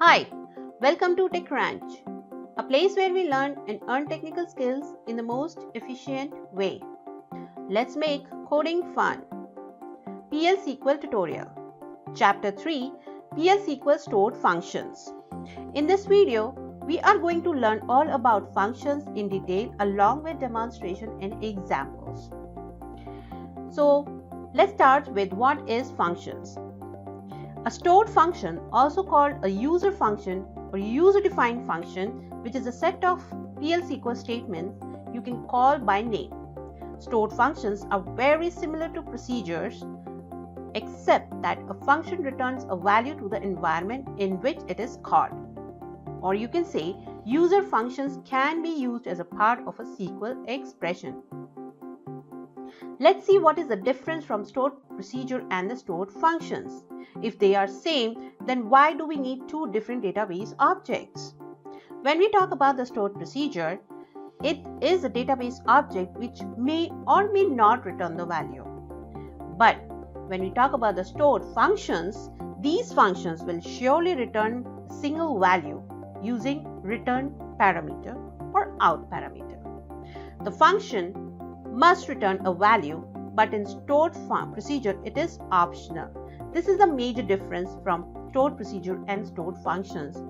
Hi, welcome to Tech Ranch, a place where we learn and earn technical skills in the most efficient way. Let's make coding fun. plsql tutorial. Chapter 3, plsql Stored Functions. In this video, we are going to learn all about functions in detail along with demonstration and examples. So, let's start with what is functions. A stored function, also called a user function or user-defined function, which is a set of plsql statements you can call by name. Stored functions are very similar to procedures, except that a function returns a value to the environment in which it is called. Or you can say user functions can be used as a part of a SQL expression. Let's see what is the difference from stored procedure and the stored functions. If they are same, then why do we need two different database objects? When we talk about the stored procedure, it is a database object which may or may not return the value. But when we talk about the stored functions, these functions will surely return a single value using return parameter or out parameter. The function must return a value, but in stored procedure it is optional. This is the major difference from stored procedure and stored functions.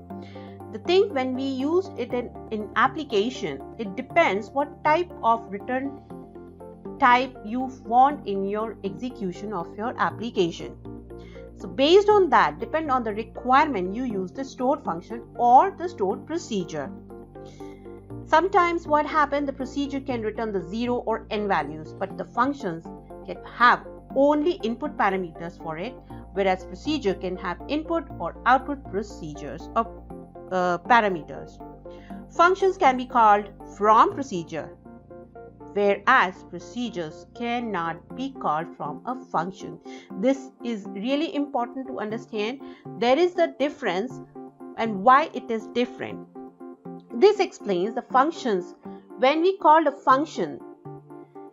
The thing when we use it in application, it depends what type of return type you want in your execution of your application. So based on that, depend on the requirement, you use the stored function or the stored procedure. Sometimes what happens, the procedure can return the 0 or n values, but the functions can have only input parameters for it, whereas procedure can have input or output procedures or parameters. Functions can be called from procedure, whereas procedures cannot be called from a function. This is really important to understand. There is a difference and why it is different. This explains the functions. When we call a function,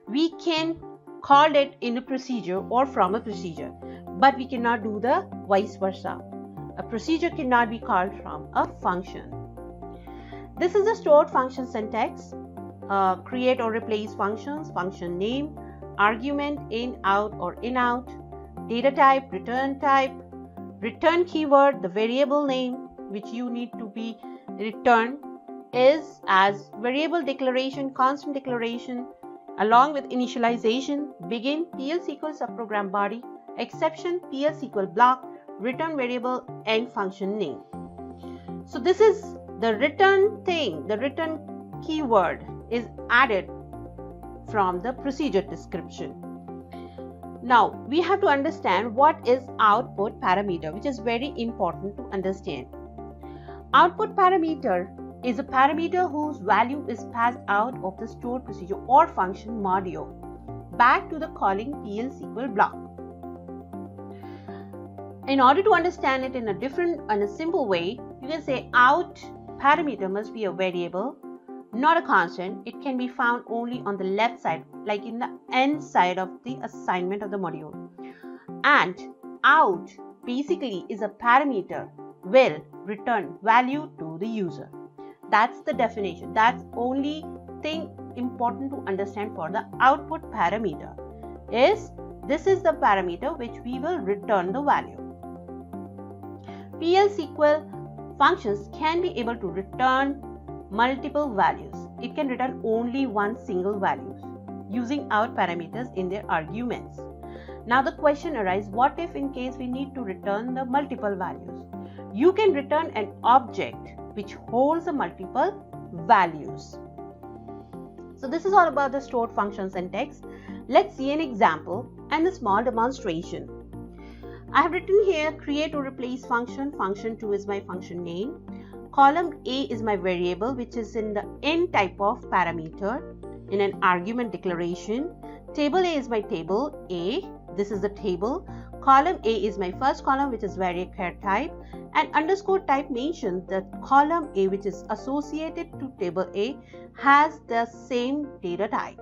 we can call it in a procedure or from a procedure, but we cannot do the vice versa. A procedure cannot be called from a function. This is the stored function syntax. Create or replace functions, function name, argument in out or in out, data type, return keyword, the variable name which you need to be returned is as variable declaration, constant declaration, along with initialization, begin, plsql subprogram body, exception, plsql block, return variable, and function name. So this is the return thing, the return keyword is added from the procedure description. Now we have to understand what is output parameter, which is very important to understand. Output parameter is a parameter whose value is passed out of the stored procedure or function module back to the calling plsql block. In order to understand it in a simple way, you can say out parameter must be a variable, not a constant. It can be found only on the left side, like in the end side of the assignment of the module. And out basically is a parameter will return value to the user. That's the definition. That's only thing important to understand for the output parameter is this is the parameter which we will return the value. plsql functions can be able to return multiple values. It can return only one single value using out parameters in their arguments. Now the question arises, what if in case we need to return the multiple values? You can return an object which holds the multiple values. So this is all about the stored function syntax. Let's see an example and a small demonstration. I have written here create or replace function. Function 2 is my function name. Column A is my variable which is in the n type of parameter in an argument declaration. Table A is my table A. This is the table. Column A is my first column which is varchar type, and underscore type mentions that column A which is associated to table A has the same data type.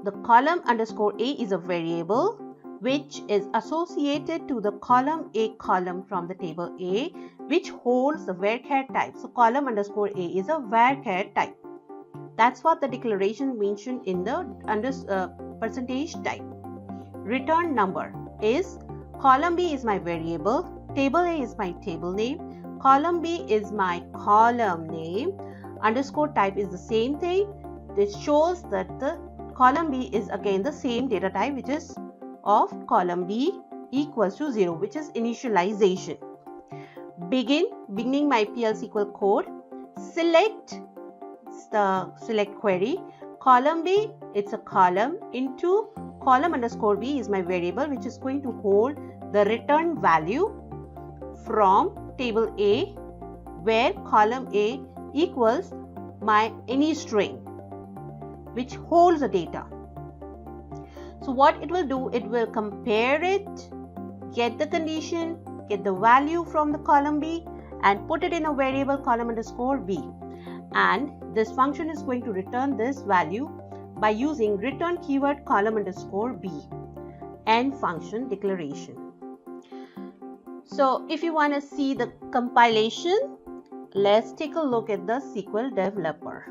The column underscore A is a variable which is associated to the column A column from the table A, which holds the varchar type. So column underscore A is a varchar type. That's what the declaration mentioned in the percentage type. Return number is column B is my variable, table A is my table name, column B is my column name, underscore type is the same thing. This shows that the column B is again the same data type, which is of column B equals to 0, which is initialization. Beginning my plsql code, select the select query, column B, it's a column, into column underscore B is my variable, which is going to hold the return value from table A, where column A equals my any string, which holds the data. So what it will do, it will compare it, get the condition, get the value from the column B and put it in a variable column underscore B. And this function is going to return this value by using return keyword column underscore B. End function declaration. So if you want to see the compilation, let's take a look at the SQL developer.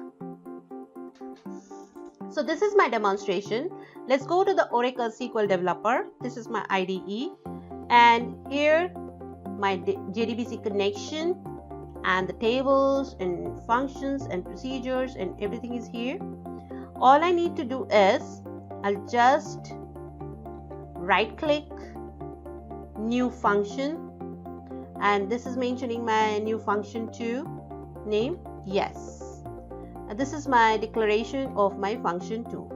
So this is my demonstration. Let's go to the Oracle SQL developer. This is my IDE, and here my JDBC connection and the tables and functions and procedures and everything is here. All I need to do is I'll just right click new function, and this is mentioning my new function 2 name. Yes. And this is my declaration of my function 2.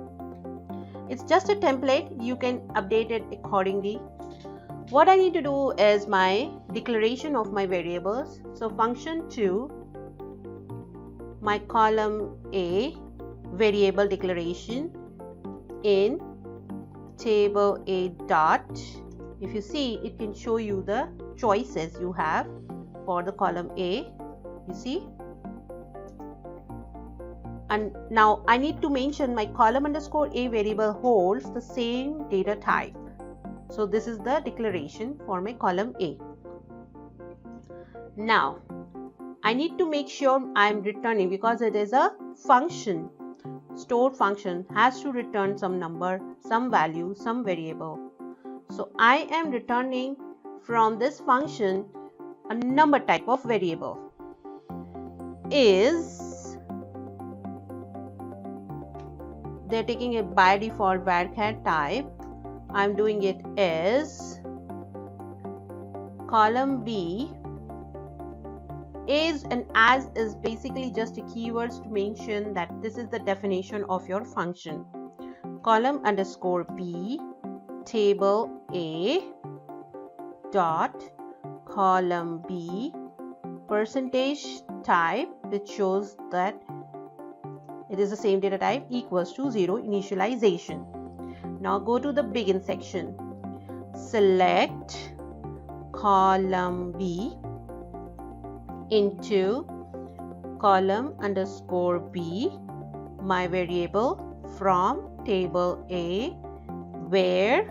It's just a template. You can update it accordingly. What I need to do is my declaration of my variables. So function 2, my column A variable declaration in table A dot. If you see, it can show you the choices you have for the column A. You see? And now I need to mention my column underscore A variable holds the same data type. So this is the declaration for my column A. Now I need to make sure I'm returning, because it is a function. Stored function has to return some number, some value, some variable. So I am returning from this function a number type of variable. They're taking a by default varchar type. I'm doing it as column B is and as is basically just a keywords to mention that this is the definition of your function. Column underscore B table A dot column B percentage type, which shows that it is the same data type, equals to 0 initialization. Now go to the begin section. Select column B into column underscore B, my variable from table A, where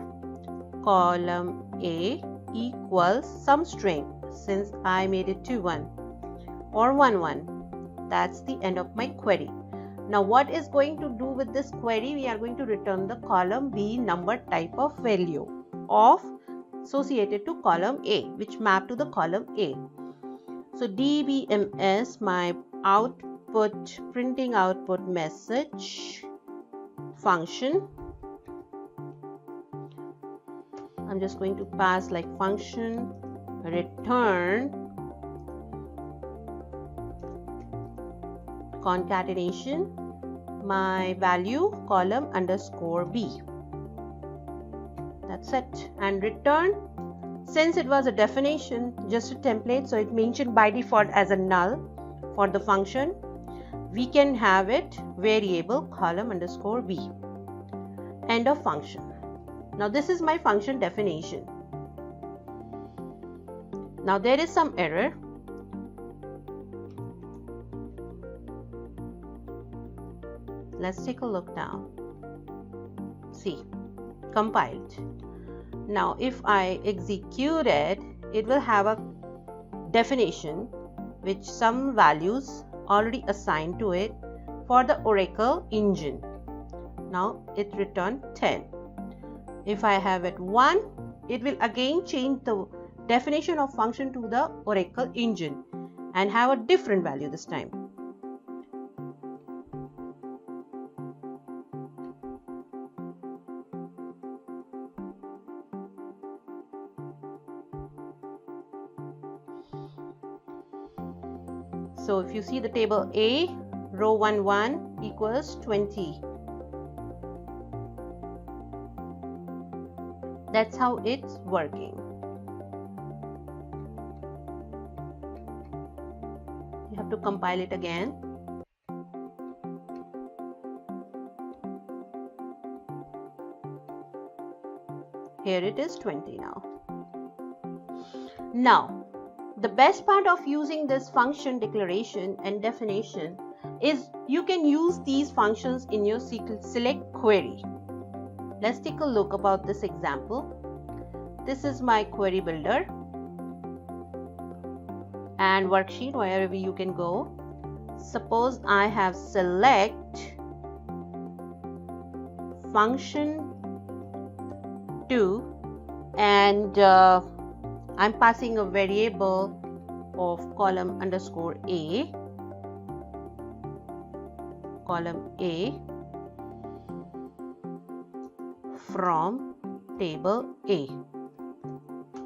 column A equals some string, since I made it to 1 or 1 1. That's the end of my query. Now what is going to do with this query? We are going to return the column B number type of value of associated to column A, which map to the column A. So dbms my output, printing output message function. I'm just going to pass like function return concatenation my value column underscore B. That's it. And return, since it was a definition, just a template, so it mentioned by default as a null for the function, we can have it variable column underscore B. End of function. Now this is my function definition. Now there is some error. Let's take a look now. See, compiled. Now if I execute it, it will have a definition which some values already assigned to it for the Oracle engine. Now it returned 10. If I have it 1, it will again change the definition of function to the Oracle engine and have a different value this time. So if you see the table A, row 1 1 equals 20. That's how it's working. You have to compile it again. Here it is 20 now. Now, the best part of using this function declaration and definition is you can use these functions in your SQL select query. Let's take a look about this example. This is my query builder and worksheet, wherever you can go. Suppose I have select function 2 and I'm passing a variable of column underscore A, from table A.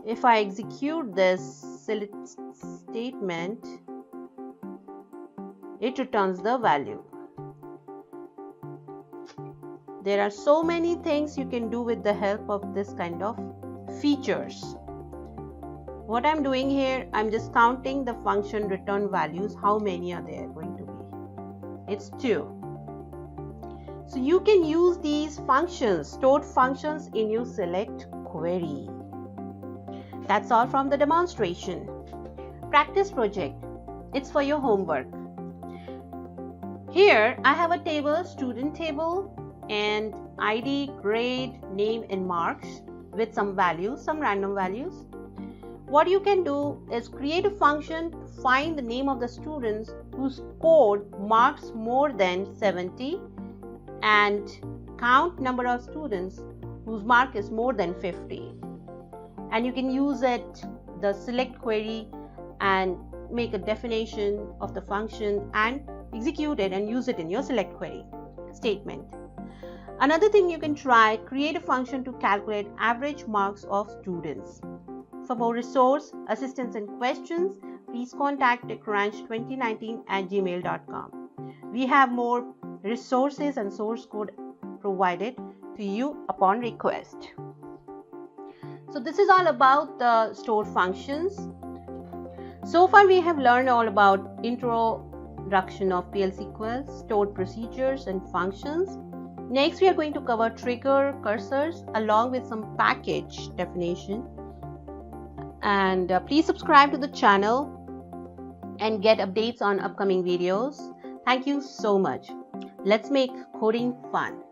If I execute this select statement, it returns the value. There are so many things you can do with the help of this kind of features. What I'm doing here, I'm just counting the function return values. How many are there going to be? It's 2. So you can use these functions, stored functions, in your select query. That's all from the demonstration. Practice project. It's for your homework. Here I have a table, student table, and ID, grade, name and marks with some values, some random values. What you can do is create a function to find the name of the students who scored marks more than 70 and count number of students whose mark is more than 50. And you can use it, the select query, and make a definition of the function and execute it and use it in your select query statement. Another thing you can try, create a function to calculate average marks of students. For more resource, assistance and questions, please contact techcrunch2019@gmail.com. We have more resources and source code provided to you upon request. So this is all about the stored functions. So far we have learned all about introduction of plsql, stored procedures and functions. Next we are going to cover trigger cursors along with some package definition. And please subscribe to the channel and get updates on upcoming videos. Thank you so much. Let's make coding fun.